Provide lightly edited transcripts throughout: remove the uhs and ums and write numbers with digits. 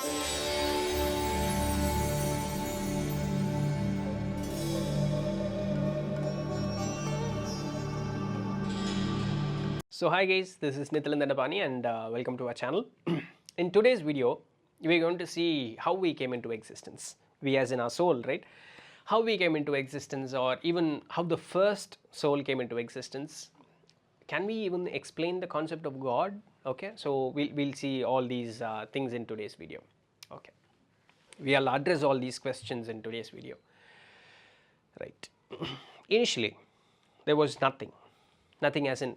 So hi guys, this is Nithilan Dhandapani and welcome to our channel. In today's video, we are going to see how we came into existence. We as in our soul, right? How we came into existence, or even how the first soul came into existence. Can we even explain the concept of God? Okay, so we'll see all these things in today's video. Okay, we'll address all these questions in today's video. Right. Initially, there was nothing. Nothing as in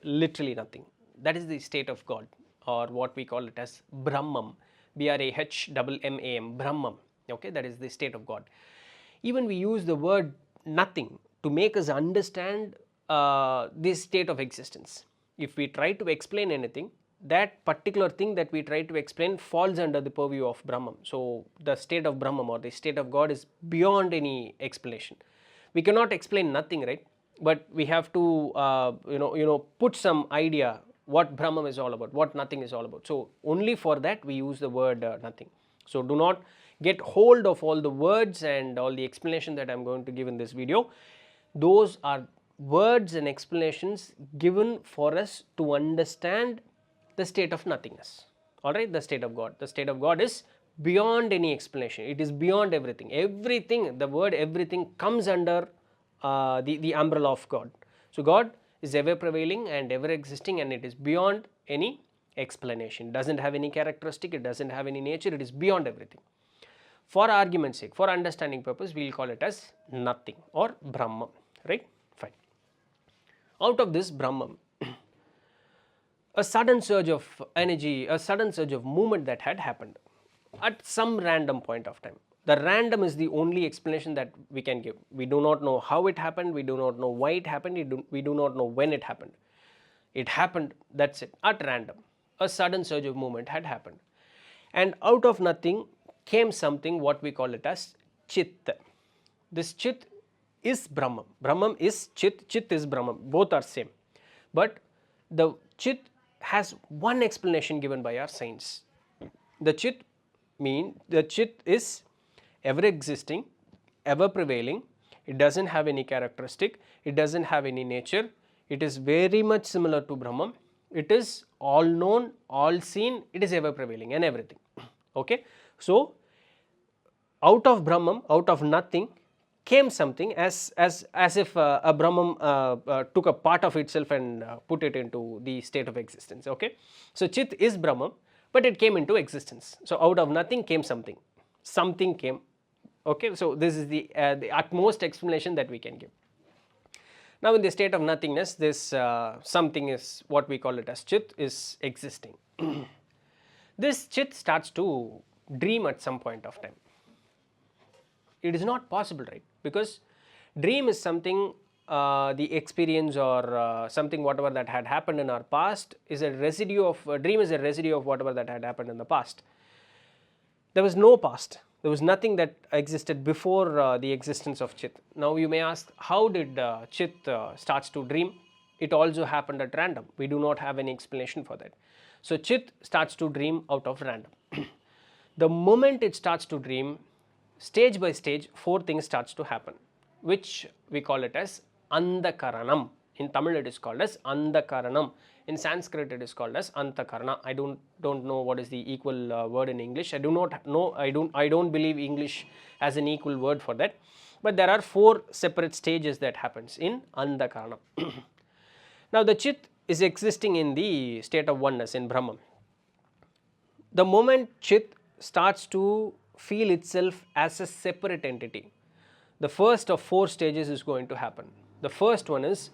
literally nothing. That is the state of God, or what we call it as Brahmam. Brahmam, Brahmam. Okay, that is the state of God. Even we use the word nothing to make us understand this state of existence. If we try to explain anything, that particular thing that we try to explain falls under the purview of Brahman. So the state of Brahman or the state of God is beyond any explanation. We cannot explain nothing, right? But we have to put some idea what Brahman is all about, what nothing is all about. So only for that we use the word nothing. So do not get hold of all the words and all the explanation that I am going to give in this video. Those are words and explanations given for us to understand the state of nothingness. Alright, the state of God. The state of God is beyond any explanation. It is beyond everything. Everything, the word everything comes under the umbrella of God. So God is ever prevailing and ever existing, and it is beyond any explanation. It doesn't have any characteristic, it doesn't have any nature, it is beyond everything. For argument's sake, for understanding purpose, we will call it as nothing or Brahman, right? Fine. Out of this Brahman, a sudden surge of energy, a sudden surge of movement that had happened at some random point of time. The random is the only explanation that we can give. We do not know how it happened, we do not know why it happened, we do not know when it happened. It happened, that's it, at random. A sudden surge of movement had happened. And out of nothing came something what we call it as Chit. This Chit is Brahman. Brahman is Chit, Chit is Brahman. Both are same. But the Chit has one explanation given by our science. The Chit is ever existing, ever prevailing. It doesn't have any characteristic, it doesn't have any nature. It is very much similar to Brahman. It is all known, all seen, it is ever prevailing and everything. Okay, so out of Brahman, out of nothing came something as if a Brahman took a part of itself and put it into the state of existence. Okay, so Chit is Brahman, but it came into existence. So out of nothing came something. Something came. Okay, so this is the utmost explanation that we can give. Now in the state of nothingness, this something is what we call it as Chit is existing. This Chit starts to dream at some point of time. It is not possible, right? Because dream is something, the experience or something whatever that had happened in our past is a residue of, dream is a residue of whatever that had happened in the past. There was no past. There was nothing that existed before the existence of Chit. Now you may ask, how did Chit starts to dream? It also happened at random. We do not have any explanation for that. So Chit starts to dream out of random. The moment it starts to dream, stage by stage, four things starts to happen, which we call it as Andhakaranam. In Tamil it is called as Andhakaranam. In Sanskrit it is called as Antakarana. I don't know what is the equal word in English. I do not know. I don't believe English has an equal word for that. But there are four separate stages that happens in Andhakaranam. Now the Chit is existing in the state of oneness in Brahman. The moment Chit starts to feel itself as a separate entity, the first of four stages is going to happen. The first one is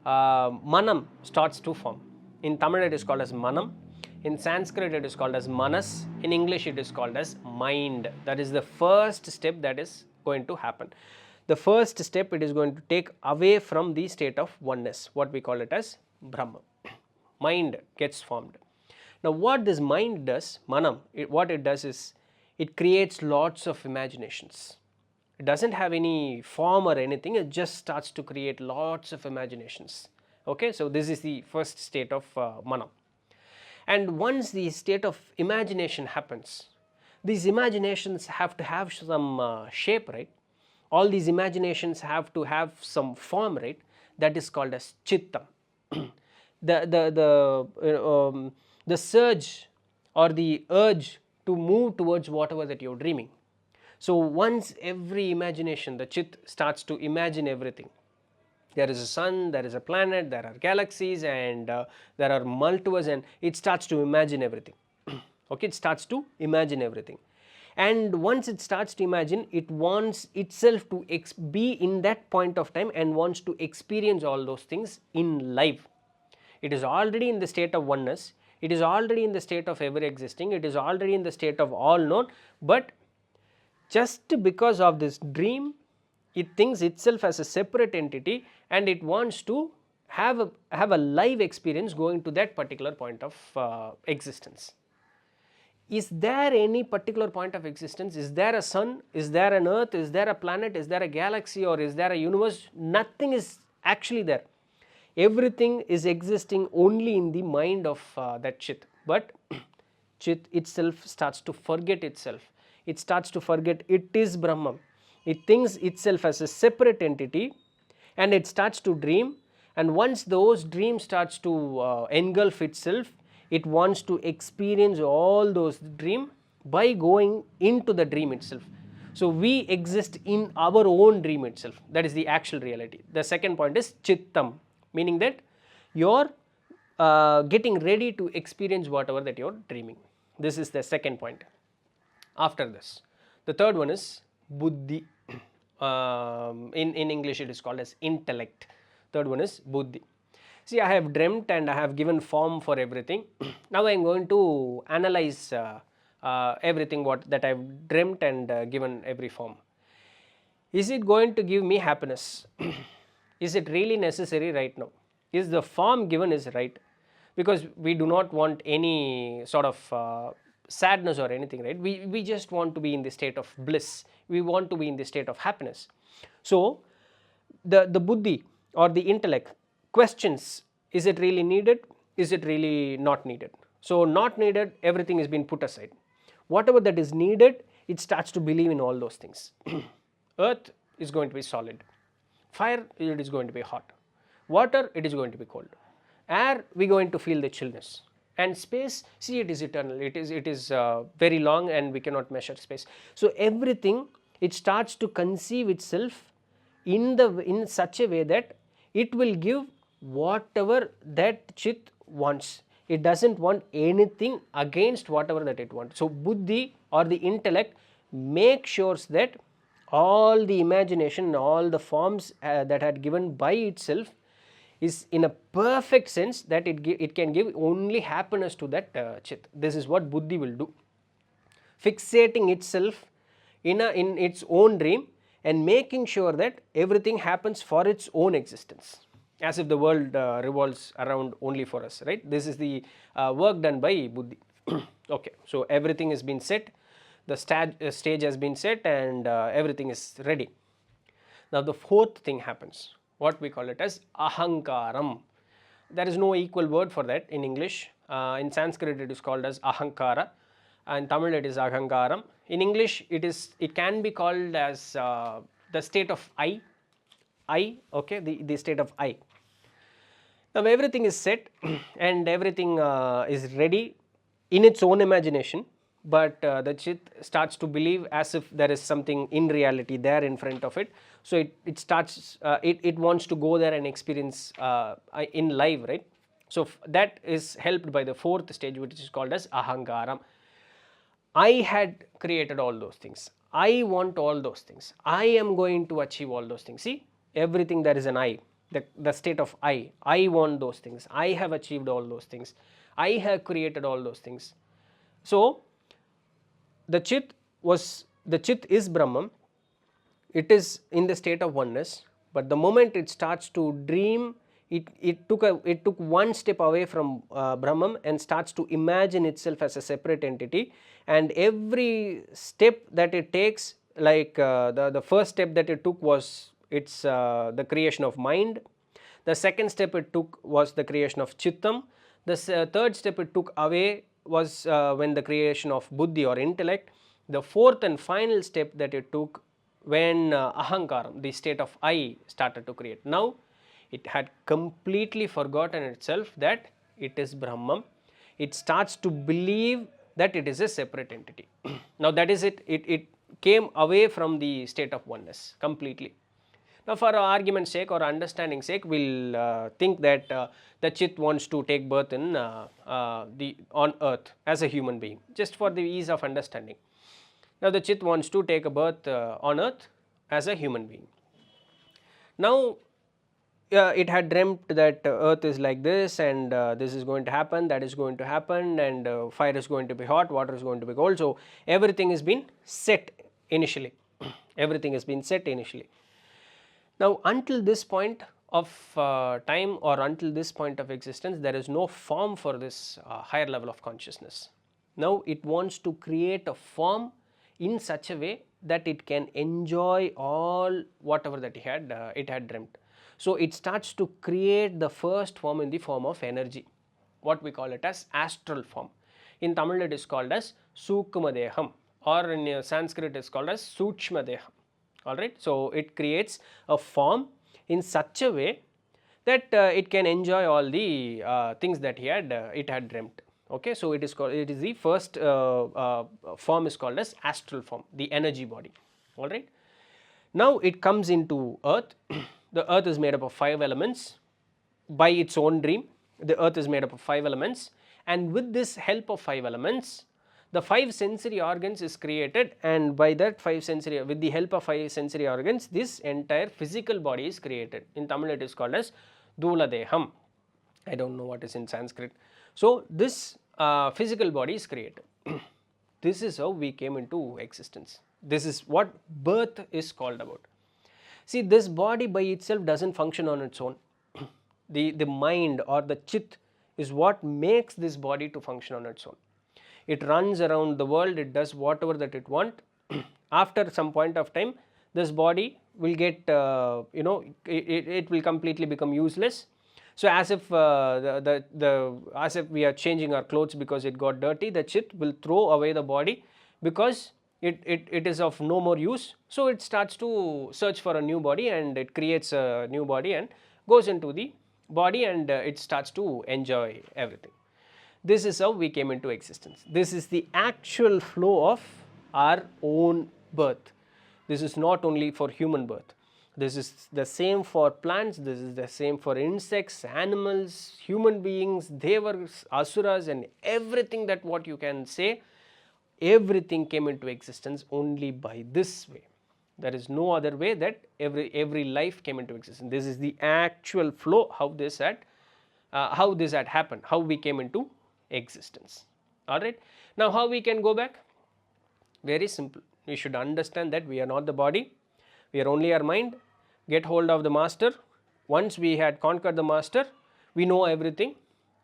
Manam starts to form. In Tamil it is called as Manam. In Sanskrit it is called as Manas. In English it is called as mind. That is the first step that is going to happen. The first step it is going to take away from the state of oneness, what we call it as Brahma. Mind gets formed. Now what this mind does, Manam, what it does is it creates lots of imaginations. It doesn't have any form or anything, it just starts to create lots of imaginations. Okay, so this is the first state of Manam. And once the state of imagination happens, these imaginations have to have some shape, right? All these imaginations have to have some form, right? That is called as chittam. The surge or the urge to move towards whatever that you're dreaming. So once every imagination, the chit starts to imagine everything. There is a sun, there is a planet, there are galaxies, and there are multiverse, and it starts to imagine everything. Okay, it starts to imagine everything, and once it starts to imagine, it wants itself to be in that point of time and wants to experience all those things in life. It is already in the state of oneness, it is already in the state of ever existing, it is already in the state of all known, but just because of this dream, it thinks itself as a separate entity and it wants to have a live experience going to that particular point of existence. Is there any particular point of existence? Is there a sun? Is there an earth? Is there a planet? Is there a galaxy, or is there a universe? Nothing is actually there. Everything is existing only in the mind of that chit. But chit itself starts to forget itself. It starts to forget it is Brahman. It thinks itself as a separate entity and it starts to dream, and once those dreams starts to engulf itself, it wants to experience all those dream by going into the dream itself. So we exist in our own dream itself. That is the actual reality. The second point is chittam, meaning that you're getting ready to experience whatever that you're dreaming. This is the second point. After this, the third one is buddhi. In English it is called as intellect. Third one is buddhi. See, I have dreamt and I have given form for everything. Now I am going to analyze everything that I have dreamt and given every form. Is it going to give me happiness? Is it really necessary right now? Is the form given is right? Because we do not want any sort of sadness or anything, right? We just want to be in the state of bliss. We want to be in the state of happiness. So the buddhi or the intellect questions, is it really needed? Is it really not needed? So not needed, everything is being put aside. Whatever that is needed, it starts to believe in all those things. Earth is going to be solid. Fire, it is going to be hot. Water, it is going to be cold. Air, we are going to feel the chillness. And space, see, it is eternal. It is very long and we cannot measure space. So everything, it starts to conceive itself in such a way that it will give whatever that chit wants. It doesn't want anything against whatever that it wants. So buddhi or the intellect makes sure that all the imagination, all the forms that had given by itself is in a perfect sense that it can give only happiness to that chit. This is what buddhi will do. Fixating itself in its own dream and making sure that everything happens for its own existence, as if the world revolves around only for us, right? This is the work done by buddhi. Okay, so everything has been set, the stage has been set, and everything is ready. Now the fourth thing happens, what we call it as ahankaram. There is no equal word for that in English. In Sanskrit it is called as ahankara, and Tamil it is ahankaram. In English it can be called as the state of I, okay, the state of I. Now everything is set and everything is ready in its own imagination, but the chit starts to believe as if there is something in reality there in front of it. So it starts, it wants to go there and experience in live, right? So that is helped by the fourth stage, which is called as ahankaram. I had created all those things. I want all those things. I am going to achieve all those things. See, everything there is an I, the state of I. I want those things. I have achieved all those things. I have created all those things. So the chit is Brahman. It is in the state of oneness, but the moment it starts to dream, it took one step away from Brahman and starts to imagine itself as a separate entity. And every step that it takes, like the first step that it took was the creation of mind. The second step it took was the creation of chittam. The third step it took away was when the creation of buddhi or intellect. The fourth and final step that it took when ahankaram, the state of I, started to create. Now it had completely forgotten itself that it is Brahman. It starts to believe that it is a separate entity. Now that is it. It came away from the state of oneness completely. Now for argument's sake or understanding sake, we'll think that the Chit wants to take birth in on earth as a human being, just for the ease of understanding. Now the Chit wants to take a birth on earth as a human being. Now it had dreamt that earth is like this, and this is going to happen, that is going to happen, and fire is going to be hot, water is going to be cold. So everything has been set initially. Everything has been set initially. Now until this point of time, or until this point of existence, there is no form for this higher level of consciousness. Now it wants to create a form in such a way that it can enjoy all whatever that it had dreamt. So it starts to create the first form in the form of energy, what we call it as astral form. In Tamil it is called as Sukma Deham, or in Sanskrit it is called as Sukshma Deham. Alright, so it creates a form in such a way that it can enjoy all the things that it had dreamt. Okay, so it is the first form is called as astral form, the energy body. Alright, now it comes into earth. The earth is made up of 5 elements. By its own dream, the earth is made up of 5 elements, and with this help of 5 elements, the 5 sensory organs is created, and by that with the help of 5 sensory organs, this entire physical body is created. In Tamil it is called as Dhula Deham. I don't know what is in Sanskrit. So this physical body is created. This is how we came into existence. This is what birth is called about. See, this body by itself doesn't function on its own. The mind or the Chit is what makes this body to function on its own. It runs around the world, it does whatever that it wants. After some point of time, this body will get, it will completely become useless. So as if as if we are changing our clothes because it got dirty, the Chit will throw away the body because it is of no more use. So it starts to search for a new body, and it creates a new body and goes into the body, and it starts to enjoy everything. This is how we came into existence. This is the actual flow of our own birth. This is not only for human birth. This is the same for plants, this is the same for insects, animals, human beings, devas, asuras, and everything that what you can say, everything came into existence only by this way. There is no other way that every life came into existence. This is the actual flow, how this had happened, how we came into existence. Alright, now how we can go back? Very simple. We should understand that we are not the body, we are only our mind. Get hold of the master. Once we had conquered the master, we know everything.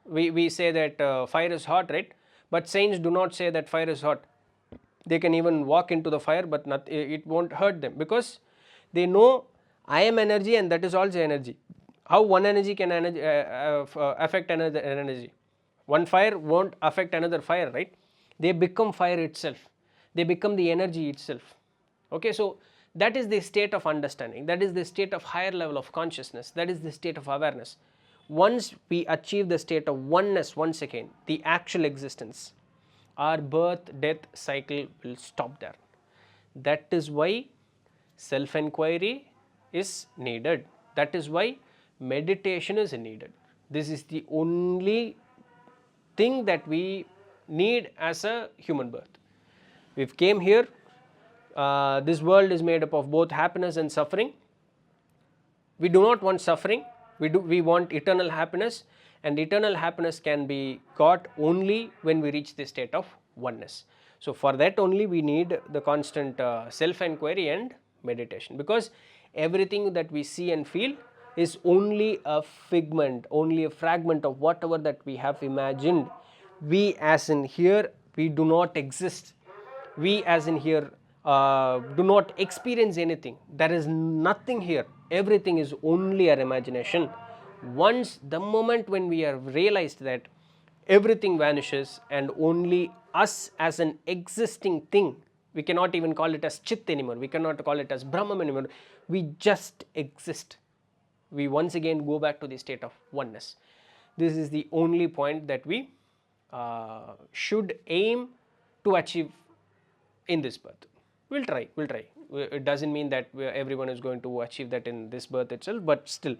We say that fire is hot, right? But saints do not say that fire is hot. They can even walk into the fire, but it won't hurt them, because they know I am energy and that is also energy. How one energy can affect another energy? One fire won't affect another fire, right? They become fire itself. They become the energy itself. Okay, so that is the state of understanding. That is the state of higher level of consciousness. That is the state of awareness. Once we achieve the state of oneness, once again, the actual existence, our birth, death cycle will stop there. That is why self-inquiry is needed. That is why meditation is needed. This is the only thing that we need as a human birth. We came here. This world is made up of both happiness and suffering. We do not want suffering. We want eternal happiness, and eternal happiness can be got only when we reach the state of oneness. So for that only we need the constant self-inquiry and meditation, because everything that we see and feel is only a figment, only a fragment of whatever that we have imagined. We as in here, we do not exist. We as in here do not experience anything. There is nothing here. Everything is only our imagination. Once the moment when we have realized that everything vanishes and only us as an existing thing We cannot even call it as Chit anymore. We cannot call it as Brahman anymore. We just exist. We once again go back to the state of oneness. This is the only point that we should aim to achieve in this birth. We'll try. It doesn't mean that everyone is going to achieve that in this birth itself, but still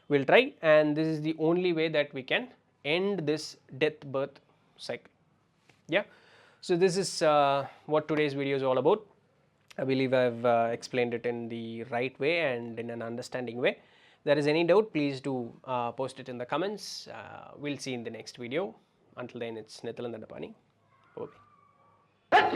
we'll try, and this is the only way that we can end this death birth cycle. Yeah, so this is what today's video is all about. I believe I've explained it in the right way and in an understanding way. If there is any doubt, please do post it in the comments. We'll see in the next video. Until then, it's Nithilan, Dhandapani. Bye.